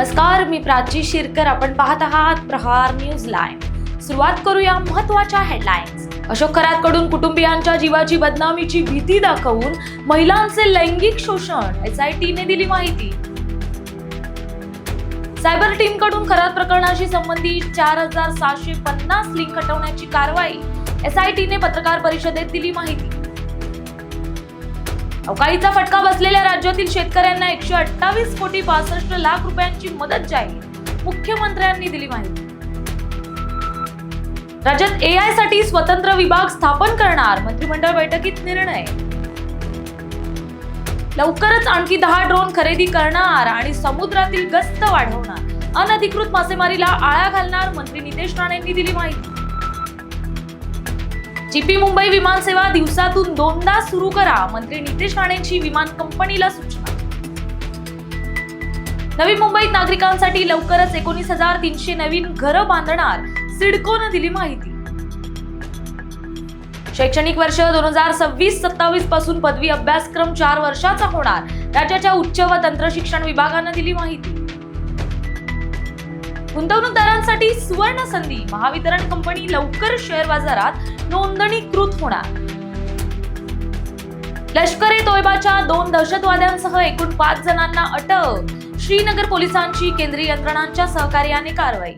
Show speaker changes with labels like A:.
A: नमस्कार, मी प्राची शिरकर. आपण पाहत आहात प्रहार न्यूज लाईव्ह. सुरुवात करूया महत्त्वाच्या हेडलाईन्स. अशोक खरातकडून कुटुंबियांच्या जीवाची बदनामीची भीती दाखवून महिलांचे लैंगिक शोषण, एसआयटीने दिली माहिती. सायबर टीमकडून खरात प्रकरणाशी संबंधित 4750 लिंक हटवण्याची कारवाई, एसआयटीने पत्रकार परिषदेत दिली माहिती. अवकाळीचा फटका बसलेल्या राज्यातील शेतकऱ्यांना 128 कोटी 62 लाख रुपयांची मदत जाहीर, मुख्यमंत्र्यांनी दिली माहिती. राज्यात एआय साठी स्वतंत्र विभाग स्थापन करणार, मंत्रिमंडळ बैठकीत निर्णय. लवकरच आणखी 10 ड्रोन खरेदी करणार आणि समुद्रातील गस्त वाढवणार, अनधिकृत मासेमारीला आळा घालणार, मंत्री नितेश राणेंनी दिली माहिती. जीपी मुंबई विमानसेवा दिवसातून 2दा सुरू करा, मंत्री नितेश राणेंची विमान कंपनीला सूचना. नवी मुंबईत नागरिकांसाठी लवकरच 19,300 नवीन घरं बांधणार, सिडकोनं दिली माहिती. शैक्षणिक वर्ष 2026-27 पासून पदवी अभ्यासक्रम 4 वर्षाचा होणार, राज्याच्या उच्च व तंत्र शिक्षण विभागानं दिली माहिती. गुंतवणूकदारांसाठी सुवर्ण संधी, महावितरण कंपनी लवकर शेअर बाजारात नोंदणीकृत होणार. लष्कर-ए-तोयबाच्या 2 दहशतवाद्यांसह एकूण 5 जणांना अटक, श्रीनगर पोलिसांची केंद्रीय यंत्रणांच्या सहकार्याने कारवाई.